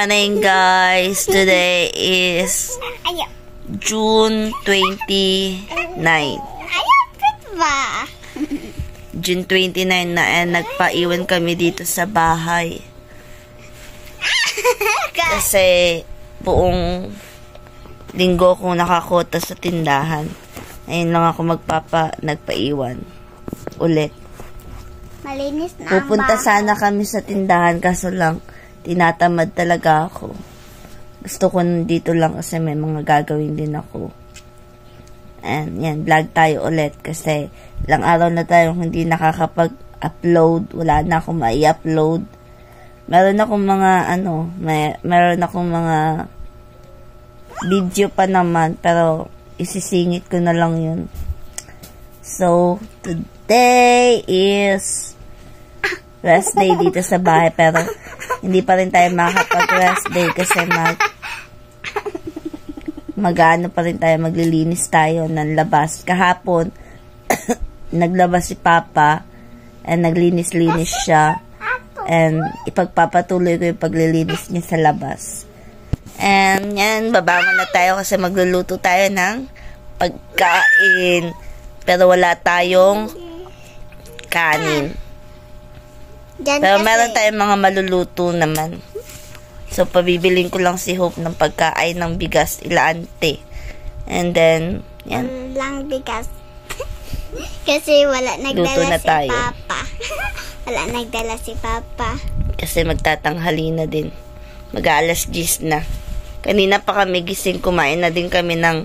morning, guys. Today is June 29. June 29 na, and nagpaiwan kami dito sa bahay. Kasi buong linggo kong nakakota sa tindahan. Ayun lang ako nagpaiwan ulit. Malinis na. Pupunta sana kami sa tindahan, kaso lang tinatamad talaga ako. Gusto ko dito lang kasi may mga gagawin din ako. And yan, vlog tayo ulit kasi ilang araw na tayong hindi nakakapag-upload. Wala na akong mai-upload. Meron akong mga meron akong mga video pa naman, pero isisingit ko na lang yun. So, today is rest day dito sa bahay, pero hindi pa rin tayo makakapag-rest day kasi mag-ano pa rin tayo, maglilinis tayo ng labas. Kahapon, naglabas si Papa and naglinis-linis siya, and ipagpapatuloy ko yung paglilinis niya sa labas. And yan, babangon na tayo kasi magluluto tayo ng pagkain, pero wala tayong kanin. Pero meron tayong mga maluluto naman. So, pabibiling ko lang si Hope ng pagkain ng bigas, ilaante. And then, yan. Lang bigas. Kasi wala nagdala si Papa. Wala nagdala si Papa. Kasi magtatanghali na din. Mag-aalas 10 na. Kanina pa kami gising, kumain na din kami ng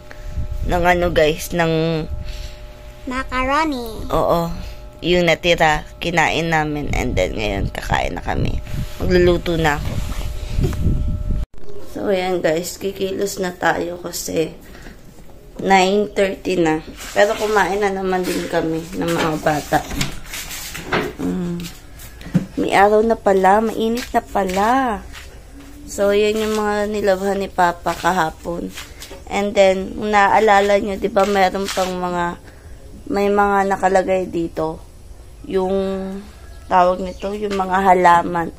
macaroni. Oo. Yung natira, kinain namin, and then ngayon kakain na kami. Magluluto na ako. So ayan guys, kikilos na tayo kasi 9:30 na. Pero kumain na naman din kami ng mga bata. May araw na pala, mainit na pala. So yan yung mga nilabhan ni Papa kahapon. And then, kung naaalala nyo, di ba meron pang may mga nakalagay dito. Yung tawag nito, yung mga halaman.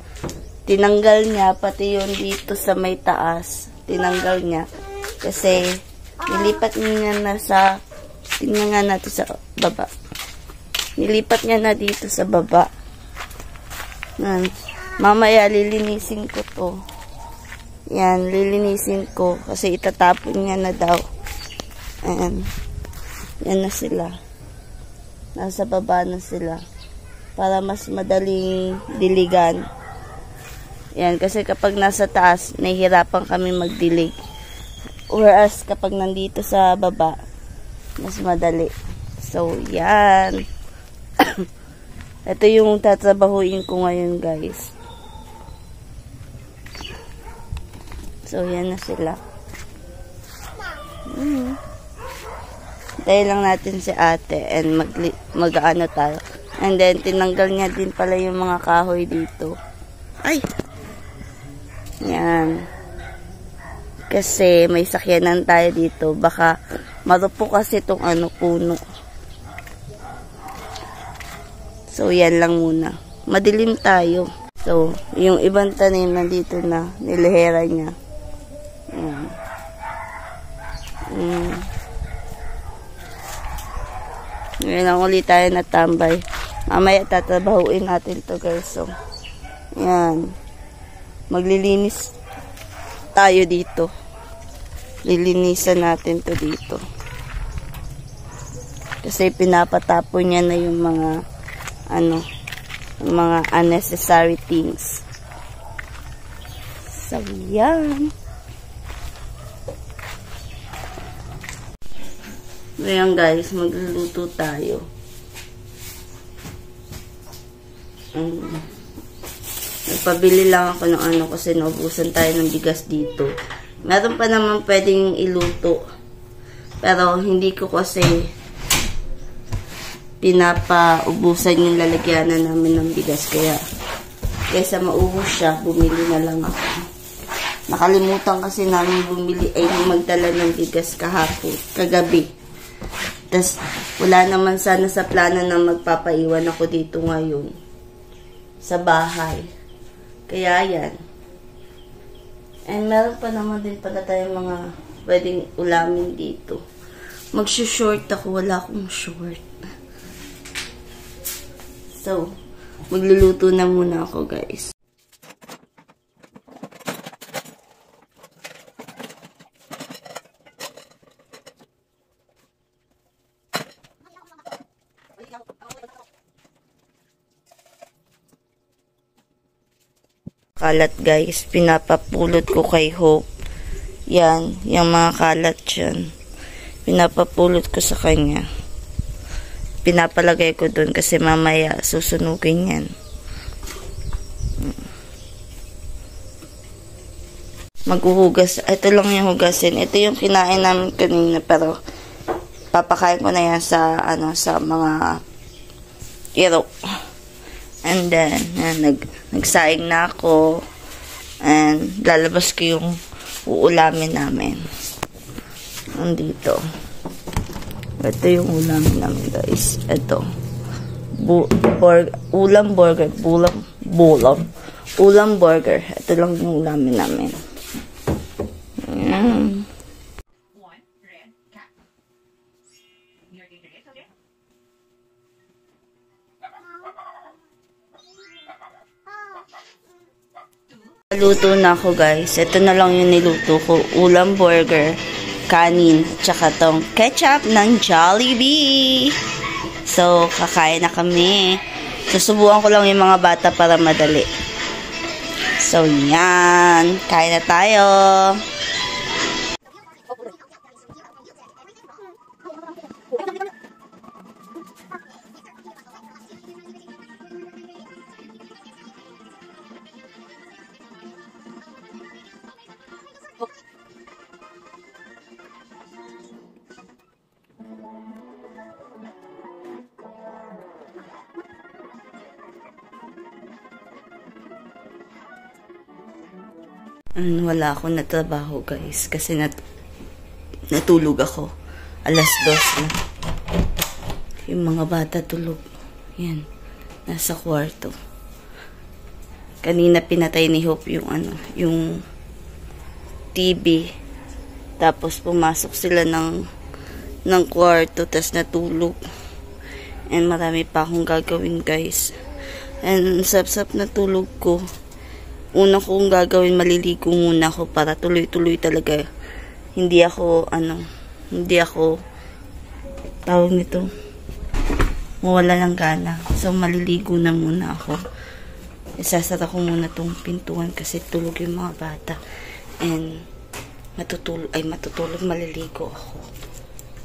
Tinanggal niya, pati yun dito sa may taas. Tinanggal niya. Kasi, nilipat niya na sa, tingnan nga natin sa baba. Nilipat niya na dito sa baba. Mamaya, lilinisin ko to. Yan, lilinisin ko. Kasi itatapon niya na daw. Ayan. Yan na sila. Nasa baba na sila. Para mas madaling diligan. Yan, kasi kapag nasa taas, nahihirapan kami magdilig. Whereas kapag nandito sa baba, mas madali. So, yan. Ito yung tatrabahuin ko ngayon, guys. So, yan na sila. Tayo lang natin si ate and mag-ano tayo. And then, tinanggal niya din pala yung mga kahoy dito. Ay! Yan. Kasi may sakyanan tayo dito. Baka marupok kasi itong puno. So, yan lang muna. Madilim tayo. So, yung ibang tanim nandito na. Nilihera niya. Yan. Ngayon lang ulit tayo natambay. Mamaya tatrabahuin natin to, guys. So, yan. Maglilinis tayo dito. Lilinisan natin to dito. Kasi pinapatapon niya na yung mga yung mga unnecessary things. So, yan. Ngayon guys, magluluto tayo. Nagpabili lang ako ng kasi naubusan tayo ng bigas dito. Meron pa naman pwedeng iluto. Pero hindi ko kasi pinapaubusan yung lalagyanan namin ng bigas. Kaya kaysa maubos siya, bumili na lang ako. Nakalimutan kasi namin bumili ay magdala ng bigas kagabi. Tas, wala naman sana sa plano na magpapaiwan ako dito ngayon. Sa bahay. Kaya yan. And meron pa naman din pala tayong mga pwedeng ulamin dito. Magsushort ako. Wala akong short. So, magluluto na muna ako, guys. Kalat, guys. Pinapapulot ko kay Hope. Yan. Yung mga kalat dyan. Pinapapulot ko sa kanya. Pinapalagay ko dun kasi mamaya susunugin yan. Maghuhugas. Ito lang yung hugasin. Ito yung kinain namin kanina pero papakain ko na yan sa sa mga iro. And then, nagsaing na ako. And, lalabas ko yung uulamin namin. Nandito. Ito yung ulamin namin, guys. Ito. Ulam burger. Ulam burger. Ito lang yung ulamin namin. Ayan. Luto na ako, guys. Ito na lang yung niluto ko. Ulam burger, kanin, tsaka tong ketchup ng Jollibee. So, kakain na kami. Susubukan ko lang yung mga bata para madali. So, yan. Kain na tayo. Wala akong natrabaho, guys, kasi natulog ako. 2:00 na. Yung mga bata tulog. Yan. Nasa kwarto. Kanina pinatay ni Hope yung yung TV. Tapos pumasok sila ng kwarto, tas natulog. And marami pa akong gagawin, guys. And sap-sap na tulog ko. Una kong gagawin, maliligo muna ako para tuloy-tuloy talaga. Hindi ako tawag nito, mawala ng gana. So, maliligo na muna ako. Isasara ko muna tong pintuan kasi tulog yung mga bata. And, matutulog, maliligo ako.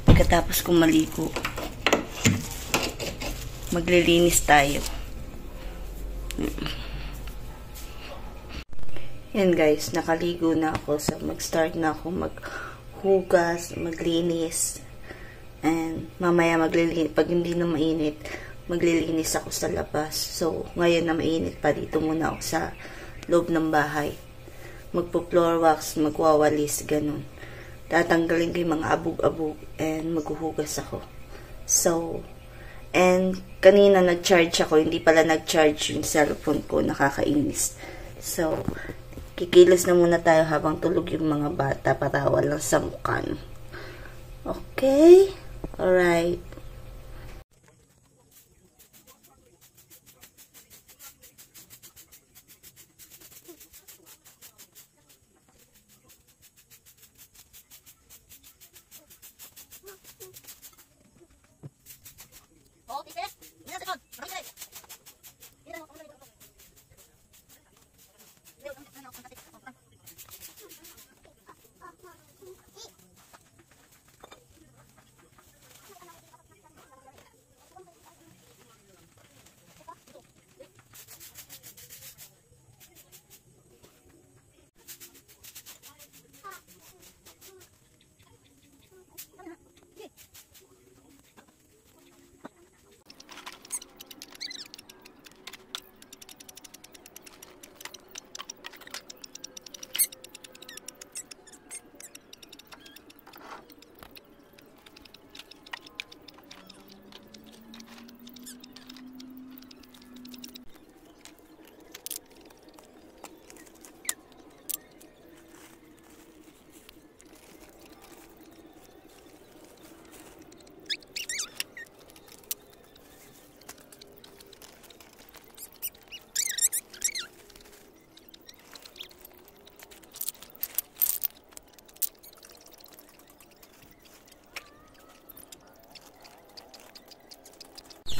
Pagkatapos kong maligo, maglilinis tayo. Yan, guys, nakaligo na ako. So, mag-start na ako maghugas, maglinis. And, mamaya maglilinis. Pag hindi na mainit, maglilinis ako sa labas. So, ngayon na mainit pa, dito muna ako sa loob ng bahay. Magpo-floor wax, magwawalis, ganun. Tatanggalin ko yung mga abog-abog and maghuhugas ako. So, and kanina nag-charge ako. Hindi pala nag-charge yung cellphone ko. Nakakainis. So, kikilos na muna tayo habang tulog yung mga bata para walang samukan. Okay? Alright.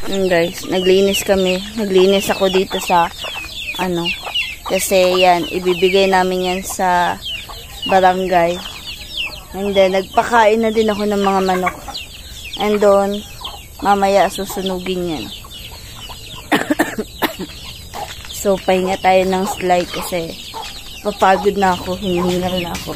Guys, naglinis kami. Naglinis ako dito sa kasi yan, ibibigay namin yan sa barangay. And then, nagpakain na din ako ng mga manok. And doon, mamaya susunugin yan. So, pahinga tayo ng slide kasi papagod na ako, hinihingal na ako.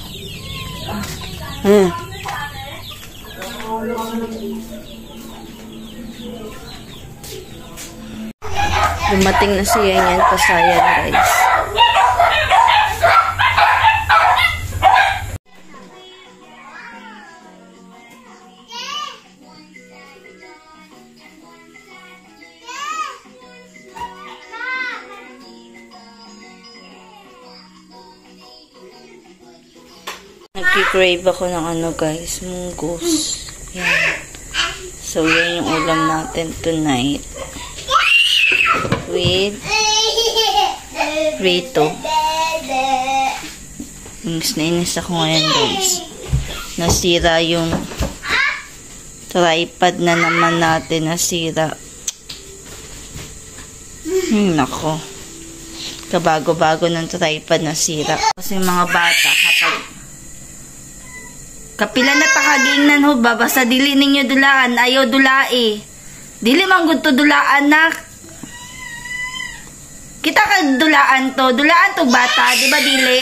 Dumating na siya yan, pasayan guys. Nagki-crave ako ng guys, munggos. Yan. So, yan yung ulam natin tonight. With Rito. Inis ako ngayon guys. Nasira yung tripod na naman natin. Nasira. Nako. Kabago-bago ng tripod nasira. Kasi mga bata kapila na takagingnan ho ba? Basta dili ninyo dulaan. Ayaw dulai. Dili man gud to dulaan nak. Kita ka dulaan to bata, di ba dili?